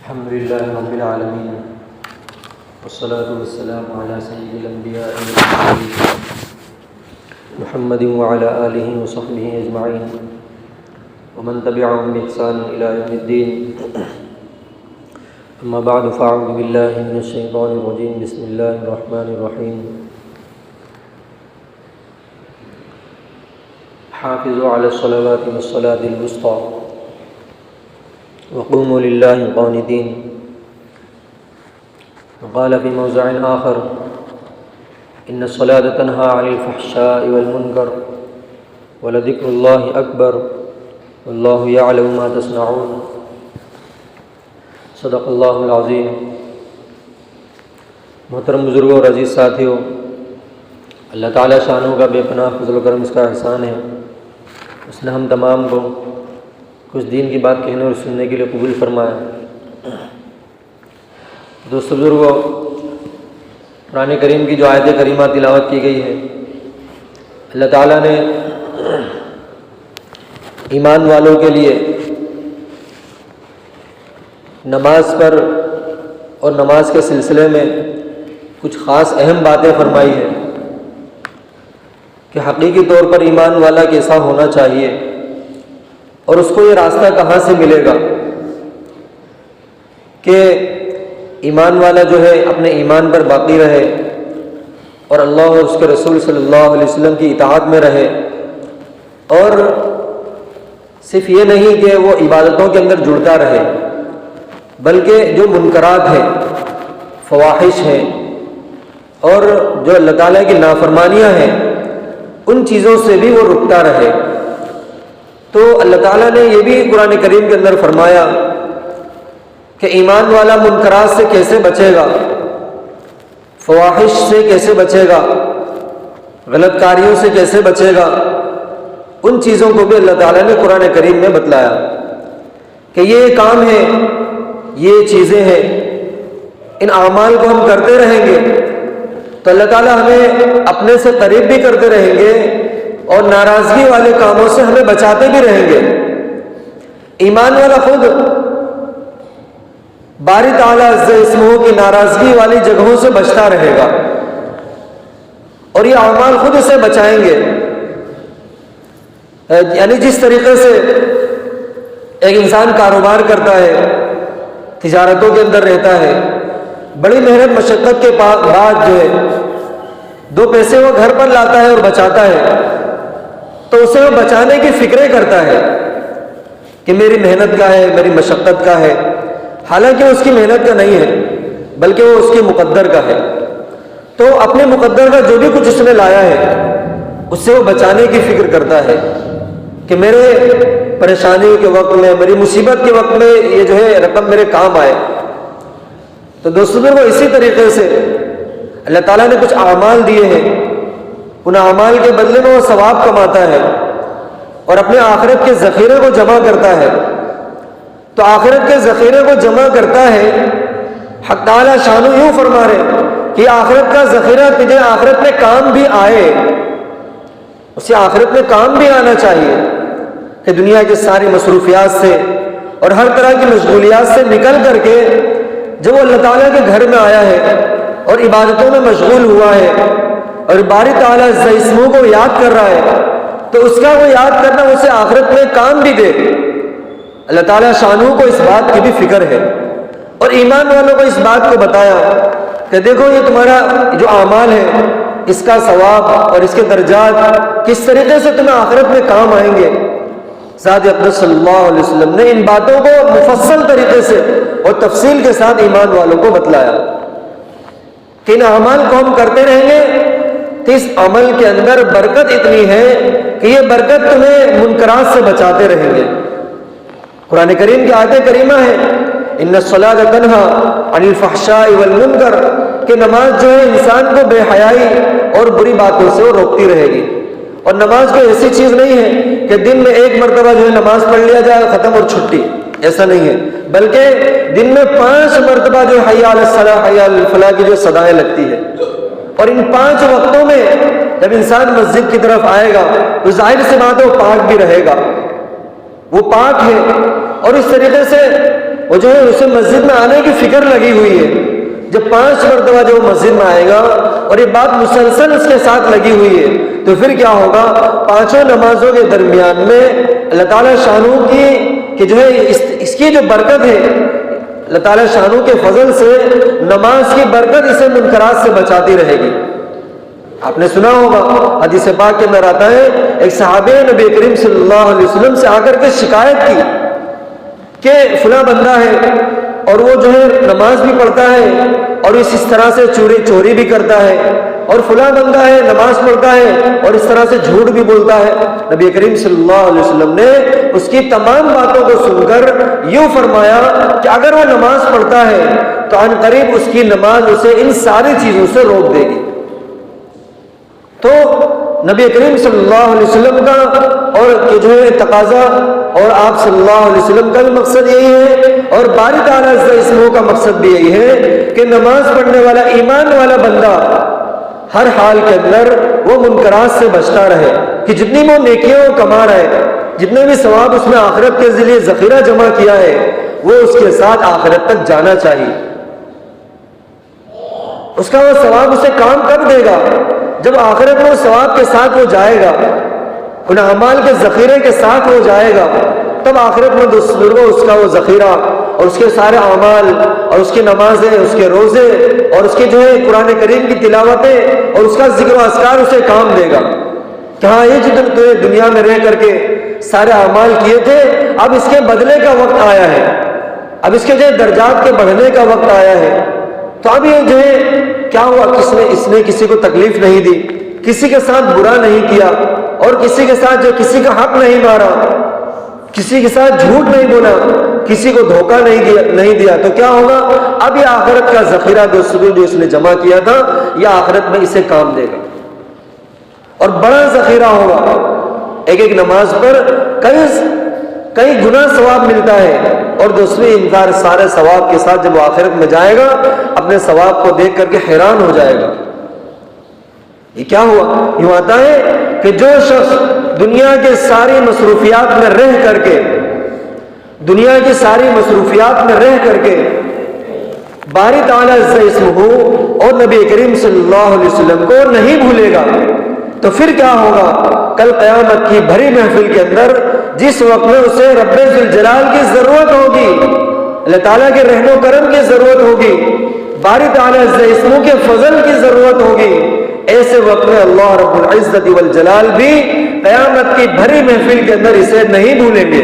الحمد لله رب العالمين والصلاة والسلام على سيد الأنبياء والمرسلين محمد وعلى آله وصحبه أجمعين ومن تبعهم بإحسان إلى يوم الدين. أما بعد فأعوذ بالله من الشيطان الرجيم. بسم الله الرحمن الرحيم. حافظوا على الصلوات والصلاة الوسطى وقوموا لله قانتين. وقال في موضع آخر إن الصلاة تنهى عن الفحشاء والمنكر ولذكر الله أكبر والله يعلم ما تصنعون. صدق اللہ العظیم. محترم بزرگوں اور عزیز ساتھیوں، اللہ تعالیٰ شانوں کا بے پناہ فضل و کرم اس کا احسان ہے. اس نے ہم تمام کو کچھ دین کی بات کہنے اور سننے کے لیے قبول فرمایا. دوستو بزرگوں، قرآن کریم کی جو آیت کریمہ تلاوت کی گئی ہے، اللہ تعالیٰ نے ایمان والوں کے لیے نماز پر اور نماز کے سلسلے میں کچھ خاص اہم باتیں فرمائی ہیں کہ حقیقی طور پر ایمان والا کیسا ہونا چاہیے اور اس کو یہ راستہ کہاں سے ملے گا کہ ایمان والا جو ہے اپنے ایمان پر باقی رہے اور اللہ اور اس کے رسول صلی اللہ علیہ وسلم کی اطاعت میں رہے، اور صرف یہ نہیں کہ وہ عبادتوں کے اندر جڑتا رہے بلکہ جو منکرات ہیں، فواحش ہیں اور جو اللہ تعالیٰ کی نافرمانیاں ہیں، ان چیزوں سے بھی وہ رکتا رہے. تو اللہ تعالیٰ نے یہ بھی قرآن کریم کے اندر فرمایا کہ ایمان والا منکرات سے کیسے بچے گا، فواحش سے کیسے بچے گا، غلط کاریوں سے کیسے بچے گا. ان چیزوں کو بھی اللہ تعالیٰ نے قرآن کریم میں بتلایا کہ یہ کام ہے، یہ چیزیں ہیں، ان اعمال کو ہم کرتے رہیں گے تو اللہ تعالیٰ ہمیں اپنے سے قریب بھی کرتے رہیں گے اور ناراضگی والے کاموں سے ہمیں بچاتے بھی رہیں گے. ایمان والا خود باری تعالیٰ عز اسمہ کی ناراضگی والی جگہوں سے بچتا رہے گا اور یہ اعمال خود اسے بچائیں گے. یعنی جس طریقے سے ایک انسان کاروبار کرتا ہے، تجارتوں کے اندر رہتا ہے، بڑی محنت مشقت کے بعد جو ہے دو پیسے وہ گھر پر لاتا ہے اور بچاتا ہے، تو اسے وہ بچانے کی فکریں کرتا ہے کہ میری محنت کا ہے، میری مشقت کا ہے، حالانکہ اس کی محنت کا نہیں ہے بلکہ وہ اس کی مقدر کا ہے. تو اپنے مقدر کا جو بھی کچھ اس نے لایا ہے اس سے وہ بچانے کی فکر کرتا ہے کہ میرے پریشانی کے وقت میں، میری مصیبت کے وقت میں یہ جو ہے رقم میرے کام آئے. تو دوستوں وہ اسی طریقے سے اللہ تعالیٰ نے کچھ اعمال دیے ہیں، ان اعمال کے بدلے میں وہ ثواب کماتا ہے اور اپنے آخرت کے ذخیرے کو جمع کرتا ہے. تو آخرت کے ذخیرے کو جمع کرتا ہے. حق تعالیٰ شانو یوں فرما رہے کہ آخرت کا ذخیرہ تجھے آخرت میں کام بھی آئے، اسے آخرت میں کام بھی آنا چاہیے کہ دنیا کی ساری مصروفیات سے اور ہر طرح کی مشغولیات سے نکل کر کے جب وہ اللہ تعالیٰ کے گھر میں آیا ہے اور عبادتوں میں مشغول ہوا ہے اور باری تعالیٰ عز اسمہ کو یاد کر رہا ہے، تو اس کا وہ یاد کرنا اسے آخرت میں کام بھی دے. اللہ تعالیٰ شانوں کو اس بات کی بھی فکر ہے اور ایمان والوں کو اس بات کو بتایا کہ دیکھو یہ تمہارا جو اعمال ہے اس کا ثواب اور اس کے درجات کس طریقے سے تمہیں آخرت میں کام آئیں گے. ذات اقدس صلی اللہ علیہ وسلم نے ان باتوں کو مفصل طریقے سے اور تفصیل کے ساتھ ایمان والوں کو بتلایا کہ ان اعمال کو ہم کرتے رہیں گے تو اس عمل کے اندر برکت اتنی ہے کہ یہ برکت تمہیں منکرات سے بچاتے رہیں گے. قرآن کریم کی آیت کریمہ ہے ان الصلاۃ تنہی عن الفحشاء والمنکر کہ نماز جو ہے انسان کو بے حیائی اور بری باتوں سے وہ روکتی رہے گی. اور نماز کوئی ایسی چیز نہیں ہے کہ دن میں ایک مرتبہ جو ہے نماز پڑھ لیا جائے ختم اور چھٹی، ایسا نہیں ہے، بلکہ دن میں 5 مرتبہ جو حی علی الصلاۃ حی علی الفلاح کی جو صدائیں لگتی ہے. اور ان 5 وقتوں میں جب انسان مسجد کی طرف آئے گا تو ظاہر سی بات ہے وہ پاک بھی رہے گا، وہ پاک ہے. اور اس طریقے سے وہ جو ہے اسے مسجد میں آنے کی فکر لگی ہوئی ہے. جب 5 مرتبہ جو مسجد میں آئے گا اور یہ بات مسلسل اس کے ساتھ لگی ہوئی ہے تو پھر کیا ہوگا؟ 5 نمازوں کے درمیان میں اللہ تعالیٰ شانوں کی کہ جو ہے اس کی جو برکت ہے، اللہ تعالیٰ شانوں کے فضل سے نماز کی برکت اسے منکرات سے بچاتی رہے گی. آپ نے سنا ہوگا حدیث پاک کے اندر آتا ہے ایک صحابی نے نبی کریم صلی اللہ علیہ وسلم سے آ کر کے شکایت کی کہ فلاں بندہ ہے اور وہ جو ہے نماز بھی پڑھتا ہے اور اس طرح سے چوری بھی کرتا ہے، اور فلاں بندہ ہے نماز پڑھتا ہے اور اس طرح سے جھوٹ بھی بولتا ہے. نبی کریم صلی اللہ علیہ وسلم نے اس کی تمام باتوں کو سن کر یوں فرمایا کہ اگر وہ نماز پڑھتا ہے تو عن قریب اس کی نماز اسے ان ساری چیزوں سے روک دے گی. تو نبی کریم صلی اللہ علیہ وسلم کا اور کہ جو ہے تقاضا اور آپ صلی اللہ علیہ وسلم کا بھی مقصد یہی ہے اور باری تعالیٰ اسموں کا مقصد بھی یہی ہے کہ نماز پڑھنے والا ایمان والا بندہ ہر حال کے اندر وہ منکرات سے بچتا رہے کہ جتنی وہ نیکیاں وہ کما رہا ہے، جتنے بھی ثواب اس نے آخرت کے ذریعے ذخیرہ جمع کیا ہے وہ اس کے ساتھ آخرت تک جانا چاہیے. اس کا وہ ثواب اسے کام کب دے گا؟ جب آخرت میں ثواب کے ساتھ وہ جائے گا، ان اعمال کے ذخیرے کے ساتھ وہ جائے گا، تب آخرت میں اس کا وہ ذخیرہ اور اس کے سارے اعمال اور اس کی نمازیں، اس کے روزے اور اس کی جو ہے قرآن کریم کی تلاوتیں اور اس کا ذکر و اذکار اسے کام دے گا کہ ہاں یہ جو دنیا میں رہ کر کے سارے اعمال کیے تھے اب اس کے بدلے کا وقت آیا ہے، اب اس کے جو درجات کے بڑھنے کا وقت آیا ہے. تو اب یہ جو ہے کیا ہوا؟ اس نے کسی کو تکلیف نہیں دی، کسی کے ساتھ برا نہیں کیا اور کسی کے ساتھ جو کسی کا حق نہیں مارا، کسی کے ساتھ جھوٹ نہیں بولا، کسی کو دھوکہ نہیں دیا. تو کیا ہوگا؟ اب یہ آخرت کا ذخیرہ جو اس نے جمع کیا تھا یہ آخرت میں اسے کام دے گا اور بڑا ذخیرہ ہوگا. ایک نماز پر کئی گنا ثواب ملتا ہے اور دوسری انسان سارے ثواب کے ساتھ جب وہ آخرت میں جائے گا اپنے ثواب کو دیکھ کر کے حیران ہو جائے گا. یہ کیا ہوا؟ یوں آتا ہے کہ جو شخص دنیا کے ساری مصروفیات میں رہ کر کے باری تعالیٰ اسمہ اور نبی کریم صلی اللہ علیہ وسلم کو نہیں بھولے گا تو پھر کیا ہوگا؟ کل قیامت کی بھری محفل کے اندر جس وقت میں اسے رب ذوالجلال کی ضرورت ہوگی، اللہ تعالیٰ کے رحم و کرم کی ضرورت ہوگی، باری تعالیٰ اسموں کے فضل کی ضرورت ہوگی، ایسے وقت میں اللہ رب العزت والجلال بھی قیامت کی بھری محفل کے اندر اسے نہیں بھولیں گے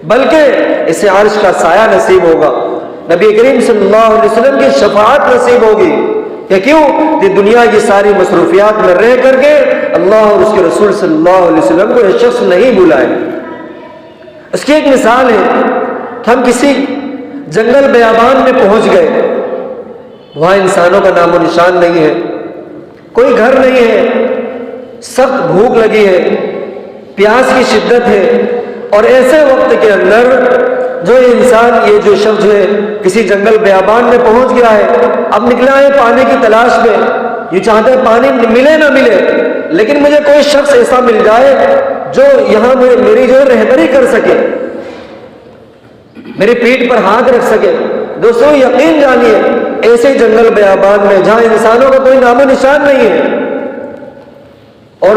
بلکہ اسے عرش کا سایہ نصیب ہوگا، نبی کریم صلی اللہ علیہ وسلم کی شفاعت نصیب ہوگی. کہ کیوں؟ کہ دنیا کی ساری مصروفیات میں رہ کر کے اللہ اور اس کے رسول صلی اللہ علیہ وسلم کو یہ شخص نہیں بھلائے. اس کی ایک مثال ہے کہ ہم کسی جنگل بیابان میں پہنچ گئے، وہاں انسانوں کا نام و نشان نہیں ہے، کوئی گھر نہیں ہے، سخت بھوک لگی ہے، پیاس کی شدت ہے اور ایسے وقت کے اندر جو انسان یہ جو شخص ہے کسی جنگل بیابان میں پہنچ گیا ہے، اب نکلا ہے پانی کی تلاش میں، یہ چاہتا ہے پانی ملے نہ ملے لیکن مجھے کوئی شخص ایسا مل جائے جو یہاں میری جو رہبری کر سکے، میری پیٹھ پر ہاتھ رکھ سکے. دوستوں یقین جانیے ایسے جنگل بیابان میں جہاں انسانوں کا کوئی نام و نشان نہیں ہے اور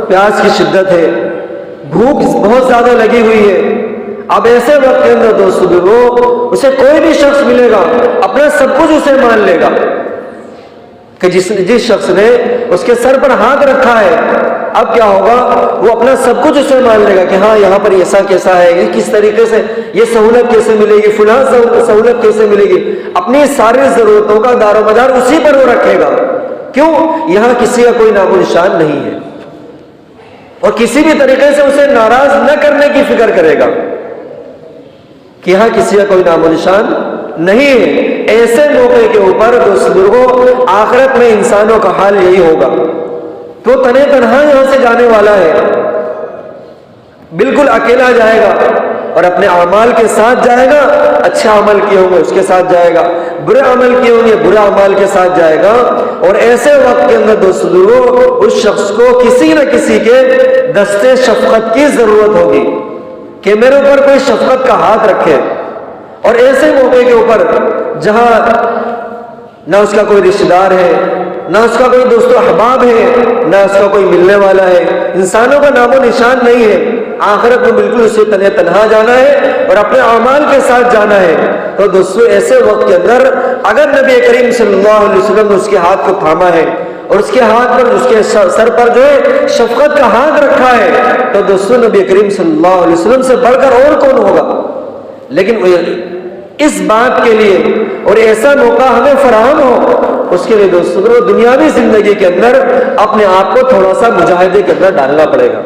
پیاس کی شدت ہے، بھوک بہت زیادہ لگی ہوئی ہے، اب ایسے وقت کے اندر دوستوں اسے کوئی بھی شخص ملے گا اپنا سب کچھ اسے مان لے گا کہ جس شخص نے اس کے سر پر ہاتھ رکھا ہے اب کیا ہوگا؟ وہ اپنا سب کچھ اسے مان لے گا کہ ہاں یہاں پر ایسا کیسا ہے، یہ کس طریقے سے یہ سہولت کیسے ملے گی، فلاں سہولت کیسے ملے گی، اپنی ساری ضرورتوں کا دار و مدار اسی پر وہ رکھے گا. کیوں؟ یہاں کسی کا کوئی نام و نشان نہیں ہے اور کسی بھی طریقے سے اسے ناراض نہ کرنے کی فکر کرے گا کہ یہاں کسی کا کوئی نام و نشان نہیں ہے. ایسے موقع کے اوپر دوستوں آخرت میں انسانوں کا حال یہی ہوگا. تو تنہا یہاں سے جانے والا ہے، بالکل اکیلا جائے گا اور اپنے اعمال کے ساتھ جائے گا، اچھے عمل کیے ہوں گے اس کے ساتھ جائے گا، برے عمل کیے ہوں گے برے اعمال کے ساتھ جائے گا. اور ایسے وقت کے اندر دوستوں اس شخص کو کسی نہ کسی کے دستے شفقت کی ضرورت ہوگی کہ میرے اوپر کوئی شفقت کا ہاتھ رکھے. اور ایسے موقع کے اوپر جہاں نہ اس کا کوئی رشتہ دار ہے، نہ اس کا کوئی دوست و احباب ہے، نہ اس کا کوئی ملنے والا ہے، انسانوں کا نام و نشان نہیں ہے، آخرت میں بالکل اسے تنہا جانا ہے اور اپنے اعمال کے ساتھ جانا ہے، تو دوستو ایسے وقت کے اندر اگر نبی کریم صلی اللہ علیہ وسلم نے اس کے ہاتھ کو تھاما ہے اور اس کے ہاتھ پر، اس کے سر پر جو ہے شفقت کا ہاتھ رکھا ہے، تو دوستو نبی کریم صلی اللہ علیہ وسلم سے بڑھ کر اور کون ہوگا؟ لیکن اس بات کے لیے اور ایسا موقع ہمیں فراہم ہو، اس کے لیے دوستو دنیاوی زندگی کے اندر اپنے آپ کو تھوڑا سا مجاہدے کے اندر ڈالنا پڑے گا،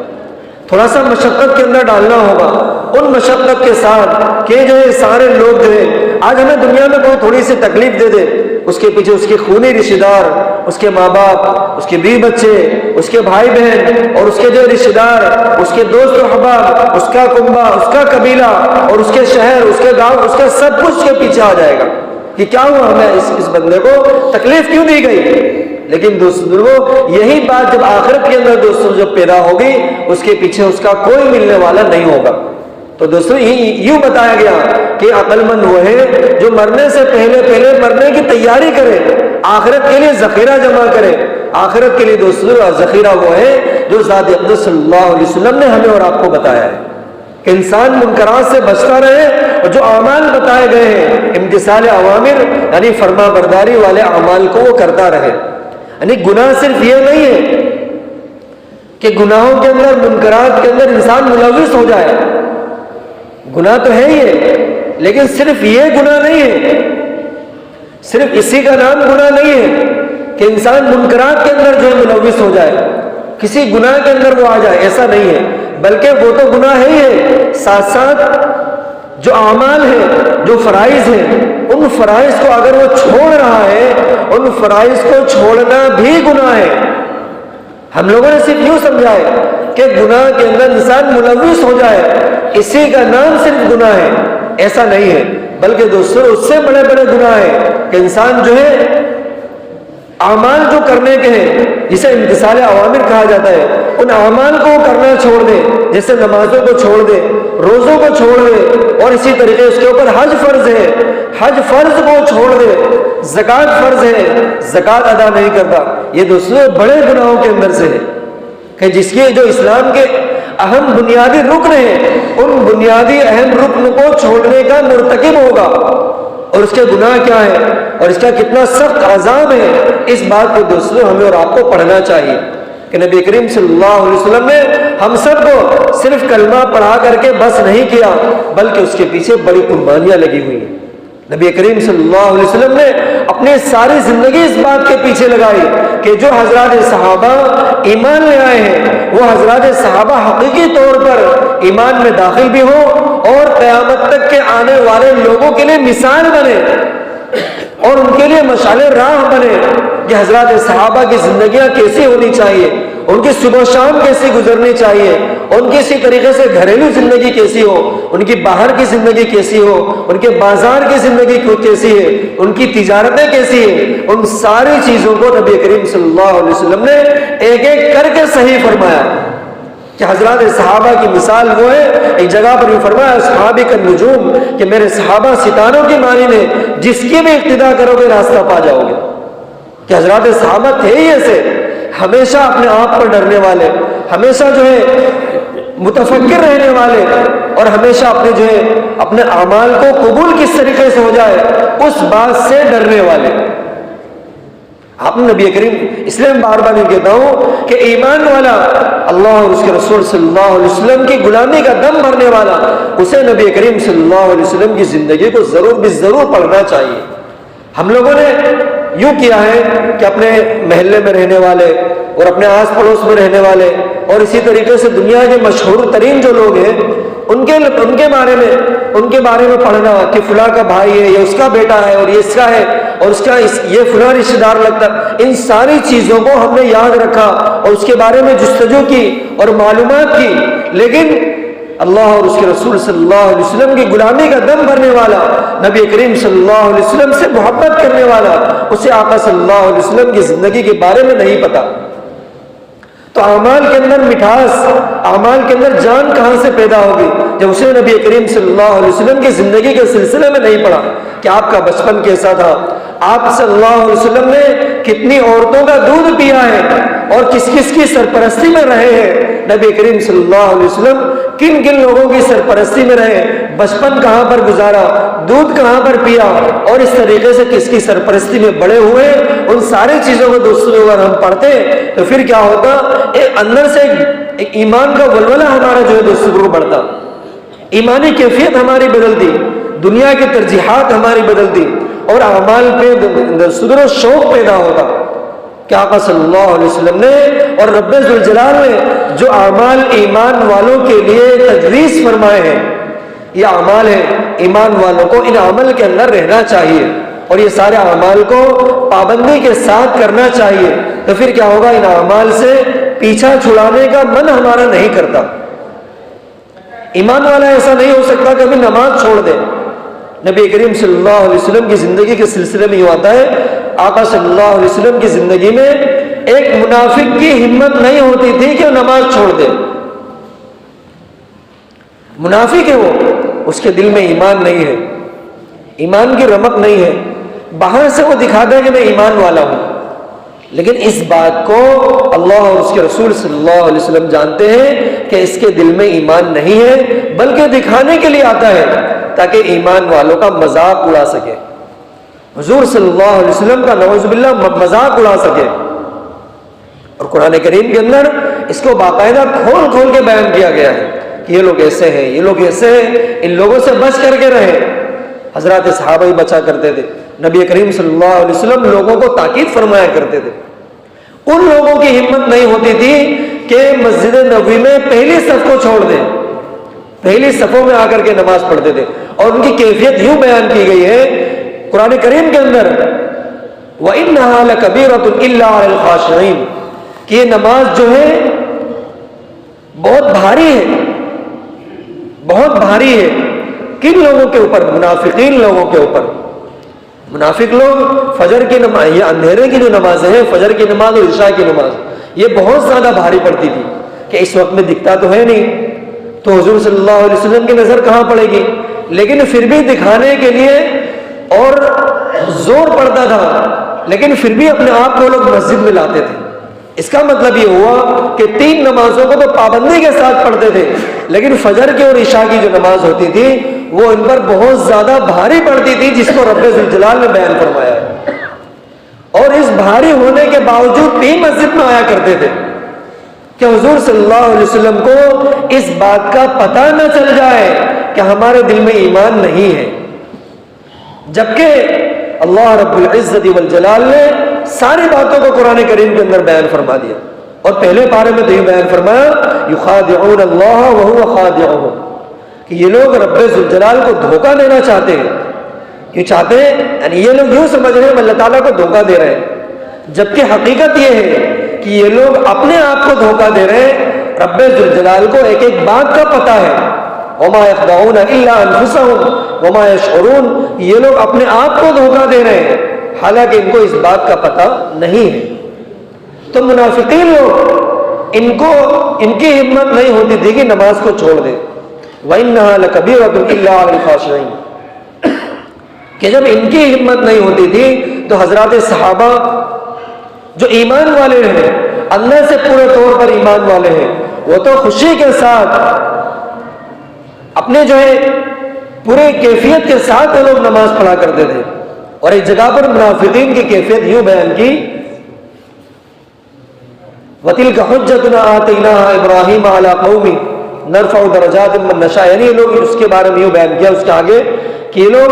تھوڑا سا مشقت کے اندر ڈالنا ہوگا، ان مشقت کے ساتھ کہ جو ہے سارے لوگ جو ہے آج ہمیں دنیا میں کوئی تھوڑی سی تکلیف دے دے، اس کے پیچھے اس کے خونی رشتہ دار، اس کے ماں باپ، اس کے بیوی بچے، اس کے بھائی بہن اور اس کے جو رشتہ دار، اس کے دوست و احباب، اس کا کنبہ، اس کا قبیلہ اور اس کے شہر، اس کے گاؤں، اس کا سب کچھ کے پیچھے آ جائے گا کہ کیا ہوا، ہمیں اس بندے کو تکلیف کیوں دی گئی؟ لیکن دوستو یہی بات جب آخرت کے اندر دوستو جب پیدا ہوگی، اس کے پیچھے اس کا کوئی ملنے والا نہیں ہوگا۔ تو دوستو یوں بتایا گیا کہ عقل مند وہ ہے جو مرنے سے پہلے مرنے کی تیاری کرے، آخرت کے لیے ذخیرہ جمع کرے۔ آخرت کے لیے دوستو ذخیرہ وہ ہے جو ذات اقدس صلی اللہ علیہ وسلم نے ہمیں اور آپ کو بتایا ہے کہ انسان منکرات سے بچتا رہے اور جو اعمال بتائے گئے ہیں امتثال اوامر یعنی فرما برداری والے اعمال کو وہ کرتا رہے۔ یعنی گناہ صرف یہ نہیں ہے کہ گناہوں کے اندر، منکرات کے اندر انسان ملوث ہو جائے، گناہ تو ہے ہی ہے، لیکن صرف یہ گناہ نہیں ہے، صرف اسی کا نام گناہ نہیں ہے کہ انسان منکرات کے اندر جو ہے ملوث ہو جائے، کسی گناہ کے اندر وہ آ جائے، ایسا نہیں ہے، بلکہ وہ تو گناہ ہے ہی ہے، ساتھ ساتھ جو اعمال ہیں، جو فرائض ہیں، ان فرائض کو اگر وہ چھوڑ رہا ہے، ان فرائض کو چھوڑنا بھی گناہ ہے۔ ہم لوگوں نے صرف یوں سمجھا ہے کہ گناہ کے اندر انسان ملوث ہو جائے، اسی کا نام صرف گناہ ہے، ایسا نہیں ہے، بلکہ دوستو اس سے بڑے بڑے گناہ ہیں کہ انسان جو ہے اعمال جو کرنے کے ہیں، جسے امتثال اوامر کہا جاتا ہے، ان اعمال کو کرنا چھوڑ دے، جیسے نمازوں کو چھوڑ دے، روزوں کو چھوڑ دے، اور اسی طریقے اس کے اوپر حج فرض ہے، حج فرض کو چھوڑ دے، زکوٰۃ فرض ہے، زکوٰۃ ادا نہیں کرتا، یہ دوستو بڑے گناہوں کے اندر سے ہے کہ جس کے جو اسلام کے اہم بنیادی رکن ہیں، ان بنیادی اہم رکن کو چھوڑنے کا مرتکب ہوگا، اور اس کے گناہ کیا ہے اور اس کا کتنا سخت عذاب ہے، اس بات کو دوستو ہمیں اور آپ کو پڑھنا چاہیے کہ نبی کریم صلی اللہ علیہ وسلم نے ہم سب کو صرف کلمہ پڑھا کر کے بس نہیں کیا، بلکہ اس کے پیچھے بڑی قربانیاں لگی ہوئی ہیں۔ نبی کریم صلی اللہ علیہ وسلم نے اپنی ساری زندگی اس بات کے پیچھے لگائی کہ جو حضرات صحابہ ایمان لے آئے ہیں، وہ حضرات صحابہ حقیقی طور پر ایمان میں داخل بھی ہوں اور قیامت تک کے آنے والے لوگوں کے لیے مثال بنے اور ان کے لیے مشعل راہ بنے کہ حضرات صحابہ کی زندگیاں کیسی ہونی چاہیے، ان کی صبح و شام کیسی گزرنی چاہیے، ان کی اسی طریقے سے گھریلو زندگی کیسی ہو، ان کی باہر کی زندگی کیسی ہو، ان کے بازار کی زندگی کیسی ہے، ان کی تجارتیں کیسی ہیں، ان ساری چیزوں کو نبی کریم صلی اللہ علیہ وسلم نے ایک ایک کر کے صحیح فرمایا کہ حضرات صحابہ کی مثال وہ ہے، ایک جگہ پر یہ فرمایا اصحابی کا نجوم، کہ میرے صحابہ ستاروں کی مانند ہیں، جس کی بھی اقتدا کرو گے راستہ پا جاؤ گے، کہ حضرات صحابہ تھے ہی ایسے، ہمیشہ اپنے آپ پر ڈرنے والے، ہمیشہ جو ہے متفکر رہنے والے، اور ہمیشہ اپنے جو ہے اپنے اعمال کو قبول کس طریقے سے ہو جائے اس بات سے ڈرنے والے۔ آپ نبی کریم، اس لیے میں بار بار یہ کہتا ہوں کہ ایمان والا، اللہ اور اس کے رسول صلی اللہ علیہ وسلم کی غلامی کا دم بھرنے والا، اسے نبی کریم صلی اللہ علیہ وسلم کی زندگی کو ضرور بھی ضرور پڑھنا چاہیے۔ ہم لوگوں نے یوں کیا ہے کہ اپنے محلے میں رہنے والے اور اپنے آس پڑوس میں رہنے والے اور اسی طریقے سے دنیا کے مشہور ترین جو لوگ ہیں ان کے بارے میں پڑھنا کہ فلاں کا بھائی ہے، یہ اس کا بیٹا ہے، اور یہ اس کا ہے، اور اس کا یہ فلاں رشتہ دار لگتا ہے، ان ساری چیزوں کو ہم نے یاد رکھا اور اس کے بارے میں جستجو کی اور معلومات کی، لیکن اللہ اور اس کے رسول صلی اللہ علیہ وسلم کی غلامی کا دم بھرنے والا، نبی کریم صلی اللہ علیہ وسلم سے محبت کرنے والا، اسے آقا صلی اللہ علیہ وسلم کی زندگی کے بارے میں نہیں پتا۔ تو اعمال کے اندر مٹھاس، اعمال کے اندر جان کہاں سے پیدا ہوگی جب اسے نبی کریم صلی اللہ علیہ وسلم کی زندگی کے سلسلے میں نہیں پڑھا کہ آپ کا بچپن کیسا تھا، آپ صلی اللہ علیہ وسلم نے کتنی عورتوں کا دودھ پیا ہے اور کس کس کی سرپرستی میں رہے ہیں، نبی کریم صلی اللہ علیہ وسلم کن کن لوگوں کی سرپرستی میں رہے، بچپن کہاں پر گزارا، دودھ کہاں پر پیا، اور اس طریقے سے کس کی سرپرستی میں بڑے ہوئے، ان ساری چیزوں کو دوستوں اگر ہم پڑھتے تو پھر کیا ہوتا، ایک اندر سے ایک ایمان کا ولولہ ہمارا جو ہے دوستوں بڑھتا، ایمانی کیفیت ہماری بدلتی، دنیا کی ترجیحات ہماری بدلتی، اور اعمال پہ صدر و شوق پیدا ہوتا کہ آقا صلی اللہ علیہ وسلم نے اور رب ذوالجلال نے جو اعمال ایمان والوں کے لیے تجویز فرمائے ہیں، یہ اعمال ہیں ایمان والوں کو ان عمل کے اندر رہنا چاہیے اور یہ سارے اعمال کو پابندی کے ساتھ کرنا چاہیے، تو پھر کیا ہوگا، ان اعمال سے پیچھا چھڑانے کا من ہمارا نہیں کرتا۔ ایمان والا ایسا نہیں ہو سکتا کہ کبھی نماز چھوڑ دے۔ نبی کریم صلی اللہ علیہ وسلم کی زندگی کے سلسلے میں یہ آتا ہے، آقا صلی اللہ علیہ وسلم کی زندگی میں ایک منافق کی ہمت نہیں ہوتی تھی کہ وہ نماز چھوڑ دے۔ منافق ہے وہ، اس کے دل میں ایمان نہیں ہے، ایمان کی رمق نہیں ہے، باہر سے وہ دکھاتا ہے کہ میں ایمان والا ہوں، لیکن اس بات کو اللہ اور اس کے رسول صلی اللہ علیہ وسلم جانتے ہیں کہ اس کے دل میں ایمان نہیں ہے، بلکہ دکھانے کے لیے آتا ہے تاکہ ایمان والوں کا مذاق اڑا سکے، حضور صلی اللہ علیہ وسلم کا نعوذ باللہ مذاق اڑا سکے۔ اور قرآن کریم کے اندر اس کو باقاعدہ کھول کھول کے بیان کیا گیا ہے کہ یہ لوگ ایسے ہیں، یہ لوگ ایسے ہیں، ان لوگوں سے بچ کر کے رہے۔ حضرات صحابہ ہی بچا کرتے تھے، نبی کریم صلی اللہ علیہ وسلم لوگوں کو تاکید فرمایا کرتے تھے۔ ان لوگوں کی ہمت نہیں ہوتی تھی کہ مسجد نبوی میں پہلی صف کو چھوڑ دیں، پہلی صفوں میں آ کر کے نماز پڑھتے تھے، اور ان کی کیفیت یوں بیان کی گئی ہے قرآن کریم کے اندر، وَإِنَّهَا لَكَبِيرَةٌ إِلَّا عَلَى الْخَاشِعِينَ، کہ یہ نماز جو ہے بہت بھاری ہے، بہت بھاری ہے۔ کن لوگوں کے اوپر؟ منافقین لوگوں کے اوپر۔ منافق لوگ فجر کی نماز، یہ اندھیرے کی جو نمازیں ہیں، فجر کی نماز اور عشاء کی نماز، یہ بہت زیادہ بھاری پڑتی تھی کہ اس وقت میں دکھتا تو ہے نہیں، تو حضور صلی اللہ علیہ وسلم کی نظر کہاں پڑے گی، لیکن پھر بھی دکھانے کے لیے اور زور پڑتا تھا، لیکن پھر بھی اپنے آپ کو لوگ مسجد میں لاتے تھے۔ اس کا مطلب یہ ہوا کہ 3 نمازوں کو تو پابندی کے ساتھ پڑھتے تھے، لیکن فجر کی اور عشاء کی جو نماز ہوتی تھی وہ ان پر بہت زیادہ بھاری پڑتی تھی، جس کو رب ذوالجلال نے بیان فرمایا ہے۔ اور اس بھاری ہونے کے باوجود بھی مسجد میں آیا کرتے تھے کہ حضور صلی اللہ علیہ وسلم کو اس بات کا پتہ نہ چل جائے کہ ہمارے دل میں ایمان نہیں ہے، جبکہ اللہ رب العزت والجلال نے ساری باتوں کو قرآن کریم کے اندر بیان فرما دیا، اور پہلے پارے میں تو یہ بیان فرمایا یخادعون اللہ وہو خادعهم، کہ یہ لوگ رب ذوالجلال کو دھوکہ دینا چاہتے ہیں۔ کیوں چاہتے ہیں؟ یعنی یہ لوگ یوں سمجھ رہے ہیں اللہ تعالیٰ کو دھوکہ دے رہے ہیں، جبکہ حقیقت یہ ہے کہ یہ لوگ اپنے آپ کو دھوکہ دے رہے ہیں۔ رب ذوالجلال کو ایک ایک بات کا پتہ ہے، وما يخدعون الا انفسهم وما يشعرون، یہ لوگ اپنے آپ کو دھوکہ دے رہے ہیں حالانکہ ان کو اس بات کا پتہ نہیں ہے۔ تو منافقین لوگ ان کی ہمت نہیں ہوتی تھی کہ نماز کو چھوڑ دیں، وَإِنَّهَا لَكَبِيرَةٌ إِلَّا عَلَى الْخَاشِعِينَ، کہ جب ان کی ہمت نہیں ہوتی تھی تو حضرات صحابہ جو ایمان والے ہیں، اندر سے پورے طور پر ایمان والے ہیں، وہ تو خوشی کے ساتھ اپنے جو ہے پورے کیفیت کے ساتھ وہ لوگ نماز پڑھا کرتے تھے۔ اور ایک جگہ پر منافقین کی کیفیت یوں بیان کی، وَتِلْكَ حُجَّتُنَا آتَيْنَاهَا إِبْرَاهِيمَ عَلَىٰ قَوْمِهِ نَرْفَعُ دَرَجَاتٍ مَن نَشَاءُ، یعنی یہ لوگ اس کے بارے میں یوں بیان کیا اس کے آگے کہ یہ لوگ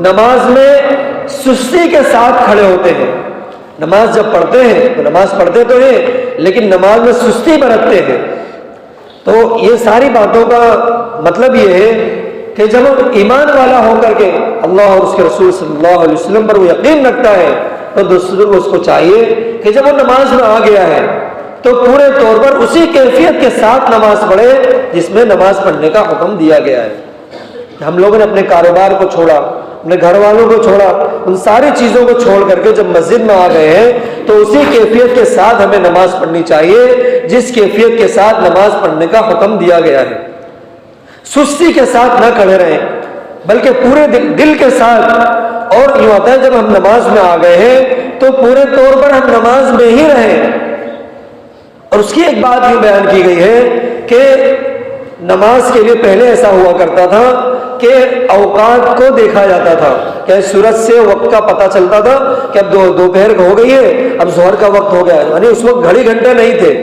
نماز میں سستی کے ساتھ کھڑے ہوتے ہیں، نماز جب پڑھتے ہیں تو نماز پڑھتے تو ہیں لیکن نماز میں سستی برتتے ہیں۔ تو یہ ساری باتوں کا مطلب یہ ہے کہ جب ایمان والا ہو کر کے اللہ اور اس کے رسول صلی اللہ علیہ وسلم پر وہ یقین رکھتا ہے تو دوسروں کو اس کو چاہیے کہ جب وہ نماز میں آ گیا ہے تو پورے طور پر اسی کیفیت کے ساتھ نماز پڑھے جس میں نماز پڑھنے کا حکم دیا گیا ہے۔ کہ ہم لوگوں نے اپنے کاروبار کو چھوڑا، اپنے گھر والوں کو چھوڑا، ان ساری چیزوں کو چھوڑ کر کے جب مسجد میں آ گئے ہیں تو اسی کیفیت کے ساتھ ہمیں نماز پڑھنی چاہیے جس کیفیت کے ساتھ نماز پڑھنے کا حکم دیا گیا ہے۔ سستی کے ساتھ نہ کھڑے رہیں بلکہ پورے دل کے ساتھ، اور یوں ہوتا ہے جب ہم نماز میں آ گئے ہیں تو پورے طور پر ہم نماز میں ہی رہیں۔ اور اس کی ایک بات یوں بیان کی گئی ہے کہ نماز کے لیے پہلے ایسا ہوا کرتا تھا کہ اوقات کو دیکھا جاتا تھا، کہ سورج سے وقت کا پتہ چلتا تھا کہ اب دوپہر ہو گئی ہے، اب ظہر کا وقت ہو گیا ہے، یعنی اس وقت گھڑی گھنٹے نہیں تھے،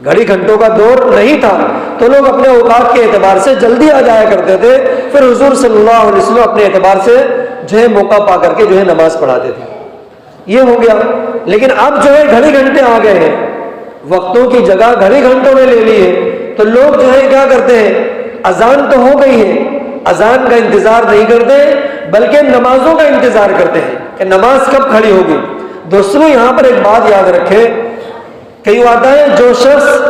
گھڑی گھنٹوں کا دور نہیں تھا، تو لوگ اپنے اوقات کے اعتبار سے جلدی آ جایا کرتے تھے، پھر حضور صلی اللہ علیہ وسلم اپنے اعتبار سے جو ہے موقع پا کر کے جو ہے نماز پڑھاتے تھے۔ یہ ہو گیا، لیکن اب جو ہے گھڑی گھنٹے آ گئے ہیں، وقتوں کی جگہ گھڑی گھنٹوں نے لے لی ہے، تو لوگ جو ہے کیا کرتے ہیں، اذان تو ہو گئی ہے، اذان کا انتظار نہیں کرتے بلکہ نمازوں کا انتظار کرتے ہیں کہ نماز کب کھڑی ہوگی۔ دوستوں یہاں پر ایک بات یاد رکھیں، کئی آتا ہے جو شخص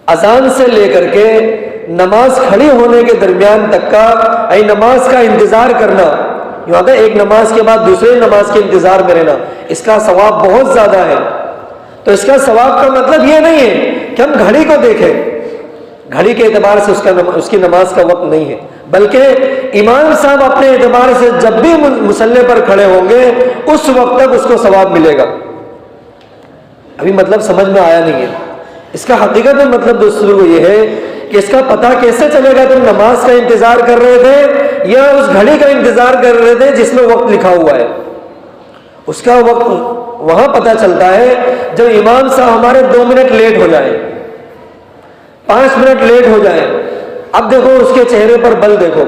اذان سے لے کر کے نماز کھڑی ہونے کے درمیان تک کا نماز کا انتظار کرنا، یہ ہوتا ہے ایک نماز کے بعد دوسرے نماز کے انتظار میں رہنا، اس کا ثواب بہت زیادہ ہے۔ تو اس کا ثواب کا مطلب یہ نہیں ہے کہ ہم گھڑی کو دیکھیں، گھڑی کے اعتبار سے اس کی نماز کا وقت نہیں ہے، بلکہ امام صاحب اپنے اعتبار سے جب بھی مصلی پر کھڑے ہوں گے اس وقت تک اس کو ثواب ملے گا۔ ابھی مطلب سمجھ میں آیا نہیں ہے، اس کا حقیقت میں مطلب دوستوں کو یہ ہے کہ اس کا پتہ کیسے چلے گا تم نماز کا انتظار کر رہے تھے یا اس گھڑی کا انتظار کر رہے تھے جس میں وقت لکھا ہوا ہے۔ اس کا وقت وہاں پتہ چلتا ہے جب امام صاحب ہمارے 2 منٹ لیٹ ہو جائے، 5 منٹ لیٹ ہو جائے، اب دیکھو اس کے چہرے پر بل دیکھو،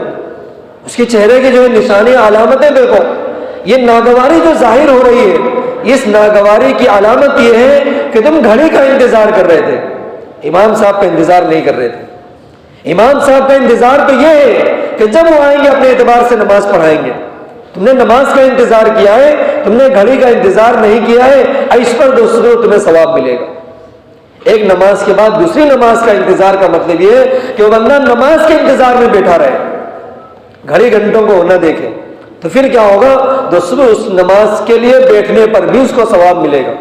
اس کے چہرے کی جو ہے نشانی علامتیں دیکھو، یہ ناگواری جو ظاہر ہو رہی ہے، اس ناگواری کی علامت یہ ہے کہ تم گھڑی کا انتظار کر رہے تھے، امام صاحب کا انتظار نہیں کر رہے تھے۔ امام صاحب کا انتظار تو یہ ہے کہ جب وہ آئیں گے اپنے اعتبار سے نماز پڑھائیں گے، تم نے نماز کا انتظار کیا ہے، تم نے گھڑی کا انتظار نہیں کیا ہے، اس پر دوستوں تمہیں ثواب ملے گا۔ ایک نماز کے بعد دوسری نماز کا انتظار کا مطلب یہ ہے کہ وہ بندہ نماز کے انتظار میں بیٹھا رہے، گھڑی گھنٹوں کو نہ دیکھے، تو پھر کیا ہوگا دوستوں، اس نماز کے لیے بیٹھنے پر بھی اس کو ثواب ملے گا۔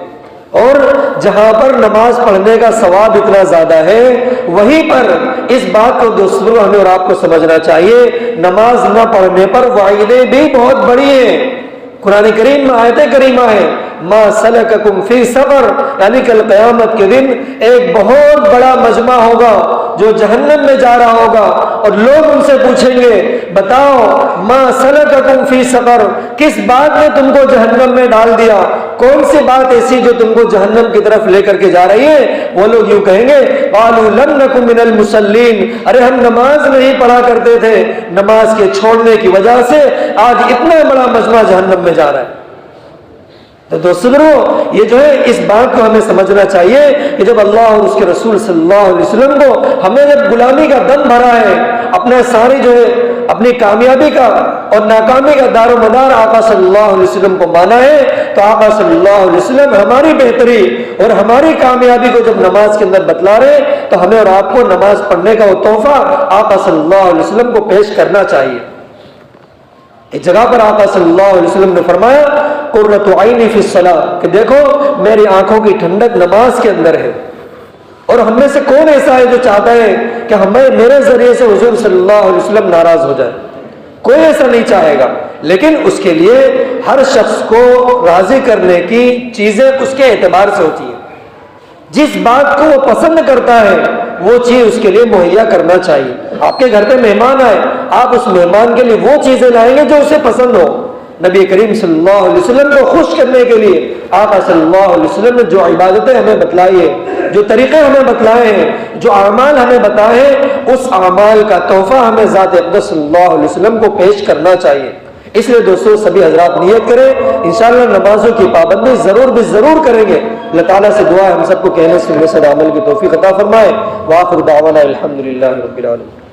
اور جہاں پر نماز پڑھنے کا ثواب اتنا زیادہ ہے وہیں پر اس بات کو دوستوں ہمیں اور آپ کو سمجھنا چاہیے، نماز نہ پڑھنے پر وعیدیں بھی بہت بڑی ہیں۔ قرآن کریم میں آیت کریمہ ہے ما سلککم فی سقر، یعنی کل قیامت کے دن ایک بہت بڑا مجمع ہوگا جو جہنم میں جا رہا ہوگا، اور لوگ ان سے پوچھیں گے بتاؤ ما سلککم فی سقر، کس بات نے تم کو جہنم میں ڈال دیا، کون سی بات ایسی جو تم کو جہنم کی طرف لے کر کے جا رہی ہے؟ وہ لوگ یوں کہیں گے قالوا لم نکن من المصلین، ارے ہم نماز نہیں پڑھا کرتے تھے، نماز کے چھوڑنے کی وجہ سے آج اتنا بڑا مجمع جہنم میں جا رہا ہے۔ تو دوستو یہ جو ہے اس بات کو ہمیں سمجھنا چاہیے کہ جب اللہ اور اس کے رسول صلی اللہ علیہ وسلم کو ہمیں جب غلامی کا دم بھرا ہے، اپنا ساری جو ہے اپنی کامیابی کا اور ناکامی کا دار و مدار آقا صلی اللہ علیہ وسلم کو مانا ہے، تو آقا صلی اللہ علیہ وسلم ہماری بہتری اور ہماری کامیابی کو جب نماز کے اندر بتلا رہے تو ہمیں اور آپ کو نماز پڑھنے کا وہ تحفہ آقا صلی اللہ علیہ وسلم کو پیش کرنا چاہیے۔ ایک جگہ پر آقا صلی اللہ علیہ وسلم نے فرمایا قرۃ عینی فی الصلاۃ، کہ دیکھو میری آنکھوں کی ٹھنڈک نماز کے اندر ہے۔ اور ہم میں سے کون ایسا ہے جو چاہتا ہے کہ میرے ذریعے سے حضور صلی اللہ علیہ وسلم ناراض ہو جائے؟ کوئی ایسا نہیں چاہے گا، لیکن اس کے لیے ہر شخص کو راضی کرنے کی چیزیں اس کے اعتبار سے ہوتی ہیں، جس بات کو وہ پسند کرتا ہے وہ چیز اس کے لیے مہیا کرنا چاہیے۔ آپ کے گھر پہ مہمان آئے، آپ اس مہمان کے لیے وہ چیزیں لائیں گے جو اسے پسند ہو۔ نبی کریم صلی اللہ علیہ وسلم کو خوش کرنے کے لیے آقا صلی اللہ علیہ وسلم نے جو عبادتیں ہمیں بتلائی ہیں، جو طریقے ہمیں بتلائے ہیں، جو اعمال ہمیں بتائے ہیں، اس اعمال کا تحفہ ہمیں ذات اقدس صلی اللہ علیہ وسلم کو پیش کرنا چاہیے۔ اس لیے دوستو سبھی حضرات نیت کریں، انشاءاللہ نمازوں کی پابندی ضرور کریں گے۔ اللہ تعالیٰ سے دعا ہے ہم سب کو کہنے سننے سے عمل کی توفیق عطا فرمائے۔ وآخر دعوانا الحمدللہ رب العالمین۔